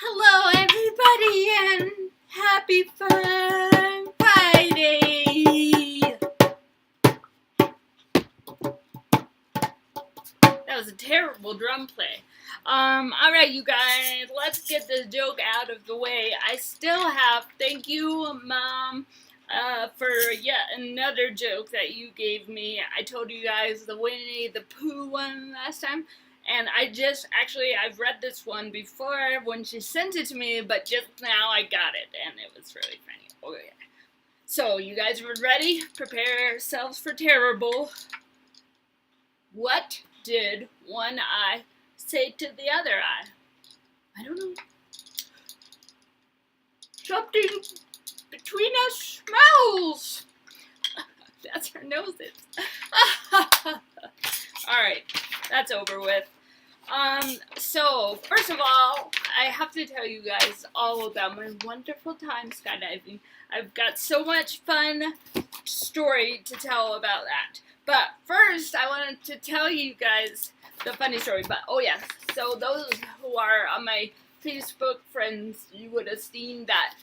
Hello, everybody, and happy Fun Friday! That was a terrible drum play. Alright, you guys, let's get this joke out of the way. I still have, thank you, Mom, for yet another joke that you gave me. I told you guys the Winnie the Pooh one last time. And I've read this one before when she sent it to me, but just now I got it, and it was really funny. Okay. So, you guys are ready? Prepare yourselves for terrible. What did one eye say to the other eye? I don't know. Something between us smells. That's her noses. Alright, that's over with. So, first of all, I have to tell you guys all about my wonderful time skydiving. I've got so much fun story to tell about that. But first, I wanted to tell you guys the funny story. But, oh yes, so those who are on my Facebook friends, you would have seen that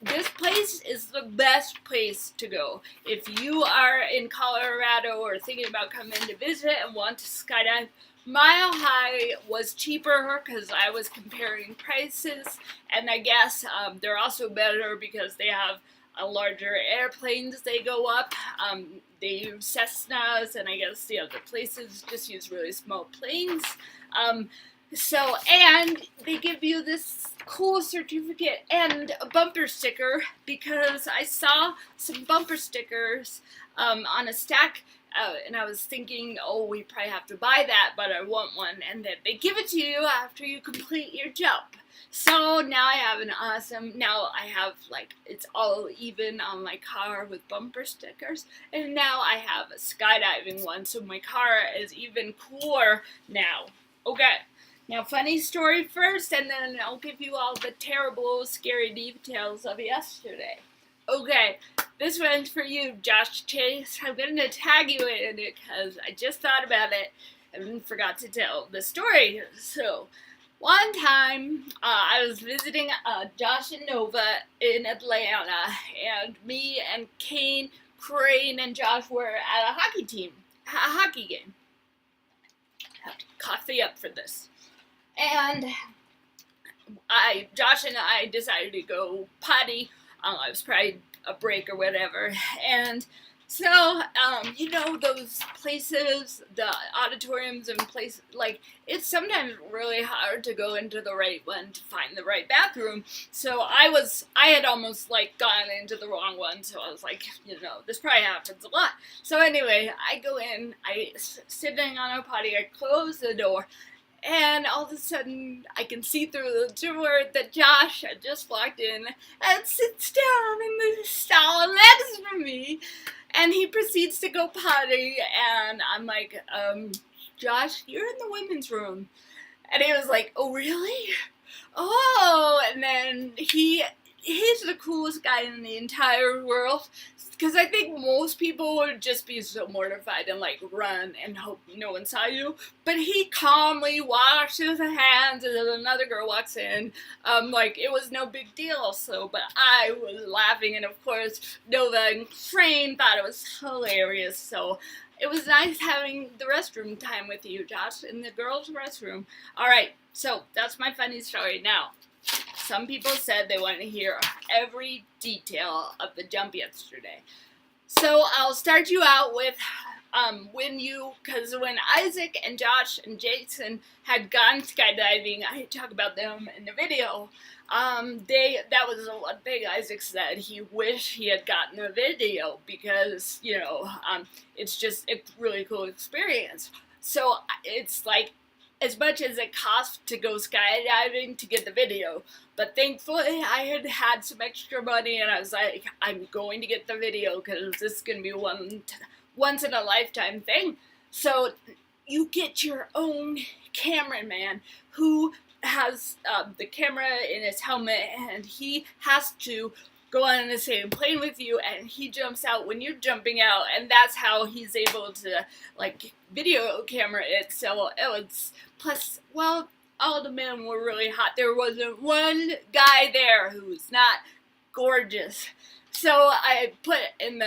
this place is the best place to go. If you are in Colorado or thinking about coming to visit and want to skydive, Mile High was cheaper because I was comparing prices, and I guess they're also better because they have larger airplanes they go up. They use Cessnas, and I guess the other places just use really small planes. And they give you this cool certificate and a bumper sticker, because I saw some bumper stickers on a stack, and I was thinking, oh, we probably have to buy that, but I want one, and then they give it to you after you complete your jump. So now I have it's all even on my car with bumper stickers, and now I have a skydiving one, so my car is even cooler now. Okay. Now, funny story first, and then I'll give you all the terrible, scary details of yesterday. Okay, this one's for you, Josh Chase. I'm going to tag you in it because I just thought about it and forgot to tell the story. So, one time, I was visiting Josh and Nova in Atlanta, and me and Kane, Crane, and Josh were at a hockey game. I have to coffee up for this. And Josh and I decided to go potty. It was probably a break or whatever. And so, those places, the auditoriums and places, it's sometimes really hard to go into the right one to find the right bathroom. So I had almost, gone into the wrong one. So I was like, this probably happens a lot. So anyway, I go in, sitting on a potty, I close the door. And all of a sudden, I can see through the door that Josh had just walked in and sits down in the stall next to me. And he proceeds to go potty. And I'm like, Josh, you're in the women's room. And he was like, oh, really? Oh, and then he's the coolest guy in the entire world. Because I think most people would just be so mortified and run and hope no one saw you. But he calmly washes his hands, and then another girl walks in. It was no big deal. But I was laughing, and of course Nova and Prine thought it was hilarious. So it was nice having the restroom time with you, Josh, in the girls' restroom. All right, so that's my funny story. Now, some people said they want to hear every detail of the jump yesterday. So I'll start you out with because when Isaac and Josh and Jason had gone skydiving, I talk about them in the video. That was one thing Isaac said. He wished he had gotten a video because, it's just a really cool experience. So it's as much as it cost to go skydiving to get the video. But thankfully, I had some extra money, and I was like, I'm going to get the video because this is going to be once in a lifetime thing. So you get your own cameraman who has the camera in his helmet, and he has to go on the same plane with you, and he jumps out when you're jumping out, and that's how he's able to video camera it. So it was, plus, well, all the men were really hot. There wasn't one guy there who was not gorgeous. So I put in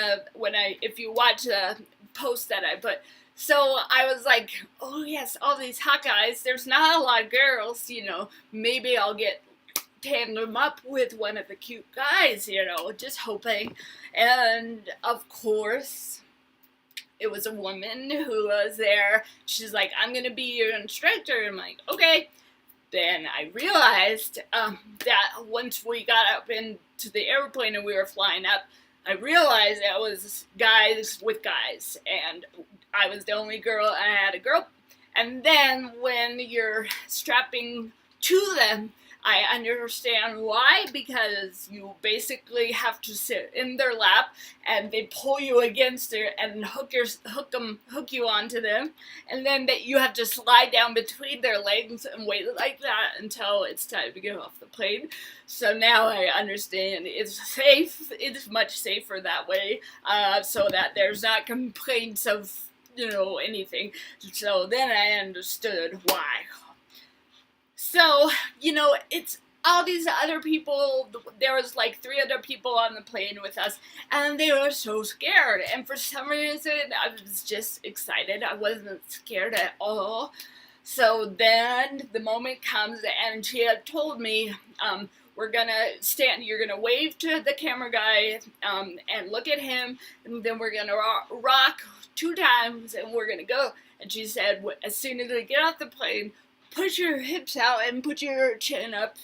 if you watch the post that I put, so I was like, oh yes, all these hot guys, there's not a lot of girls, maybe I'll get tandem up with one of the cute guys, just hoping. And of course, it was a woman who was there. She's like, I'm gonna be your instructor. I'm like, okay. Then I realized that once we got up into the airplane and we were flying up, I realized that was guys with guys, and I was the only girl, and I had a girl. And then when you're strapping to them, I understand why, because you basically have to sit in their lap, and they pull you against it and hook you onto them, and then you have to slide down between their legs and wait like that until it's time to get off the plane. So now I understand it's safe. It's much safer that way, so that there's not complaints of anything. So then I understood why. So, it's all these other people. There was like 3 other people on the plane with us, and they were so scared. And for some reason, I was just excited. I wasn't scared at all. So then the moment comes, and she had told me, we're gonna stand, you're gonna wave to the camera guy, and look at him, and then we're gonna rock 2 times, and we're gonna go. And she said, as soon as we get off the plane, put your hips out and put your chin up,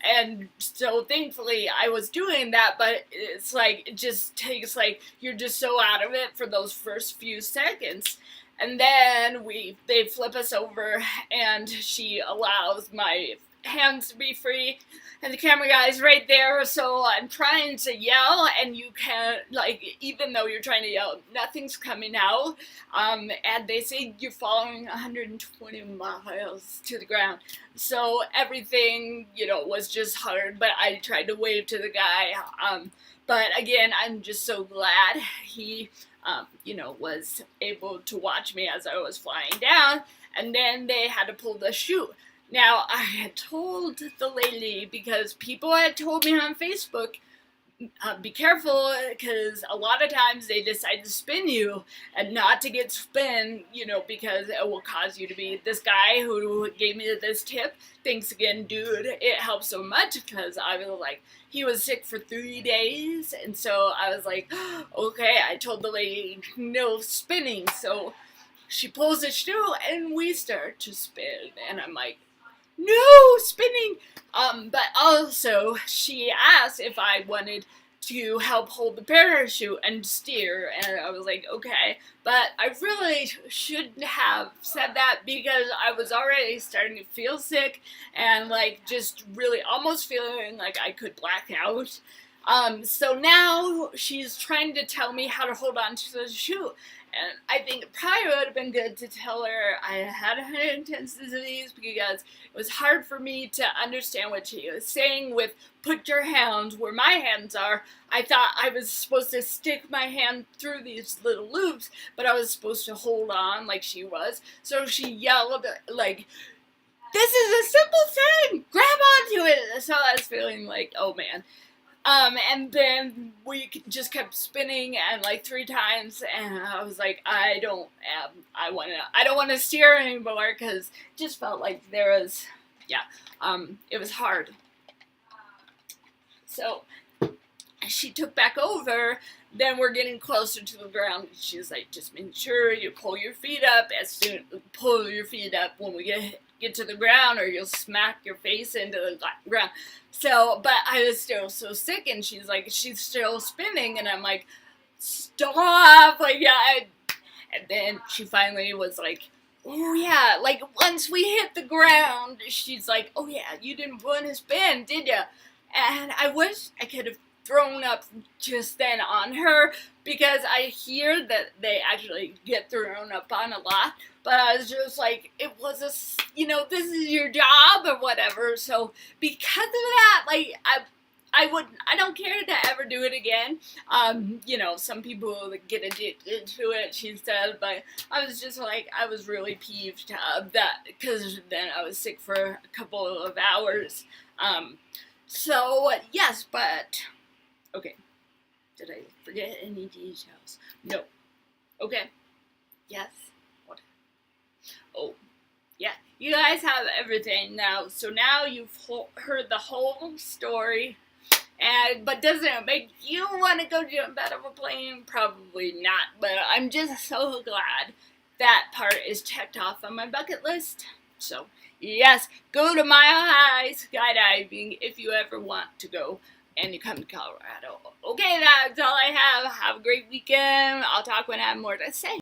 and so thankfully I was doing that, but it's like, it just takes, like, you're just so out of it for those first few seconds. And then they flip us over, and she allows my hands to be free, and the camera guy's right there, so I'm trying to yell, and you can't, like, even though you're trying to yell, nothing's coming out, and they say you're following 120 miles to the ground, so everything, was just hard, but I tried to wave to the guy, but again, I'm just so glad he, was able to watch me as I was flying down, and then they had to pull the chute. Now, I had told the lady, because people had told me on Facebook, be careful, because a lot of times they decide to spin you, and not to get spun, because it will cause you to be, this guy who gave me this tip, thanks again, dude, it helped so much, because I was like, he was sick for 3 days, and so I was like, okay, I told the lady, no spinning, so she pulls the shoe, and we start to spin, and I'm like, no spinning. But also she asked if I wanted to help hold the parachute and steer, and I was like, okay, but I really shouldn't have said that, because I was already starting to feel sick, and like just really almost feeling like I could black out. So now she's trying to tell me how to hold on to the chute. And I think it probably would have been good to tell her I had Hungtington's disease, because it was hard for me to understand what she was saying with put your hands where my hands are. I thought I was supposed to stick my hand through these little loops, but I was supposed to hold on like she was. So she yelled like, this is a simple thing! Grab onto it! So I was feeling like, oh man. And then we just kept spinning, and like 3 times, and I was like, I don't want to steer anymore, because it just felt like there was, it was hard. So she took back over. Then we're getting closer to the ground. She's like, just make sure you pull your feet up when we get to the ground, or you'll smack your face into the ground. So, but I was still so sick, and she's like, she's still spinning, and I'm like, stop, like, yeah, and then she finally was like, oh yeah, like, once we hit the ground, she's like, oh yeah, you didn't want to spin, did ya? And I wish I could have thrown up just then on her, because I hear that they actually get thrown up on a lot, but I was just like, it was this is your job or whatever, so because of that, like, I don't care to ever do it again. You know, some people get addicted to it, she said, but I was just like, I was really peeved that, because then I was sick for a couple of hours. So, yes, but, okay, did I forget any details? No. Okay, yes, what? Oh, yeah, you guys have everything now, so now you've heard the whole story. But doesn't it make you want to go jump out of a plane? Probably not, but I'm just so glad that part is checked off on my bucket list. So, yes, go to Mile High skydiving if you ever want to go and you come to Colorado. Okay, that's all I have. Have a great weekend. I'll talk when I have more to say.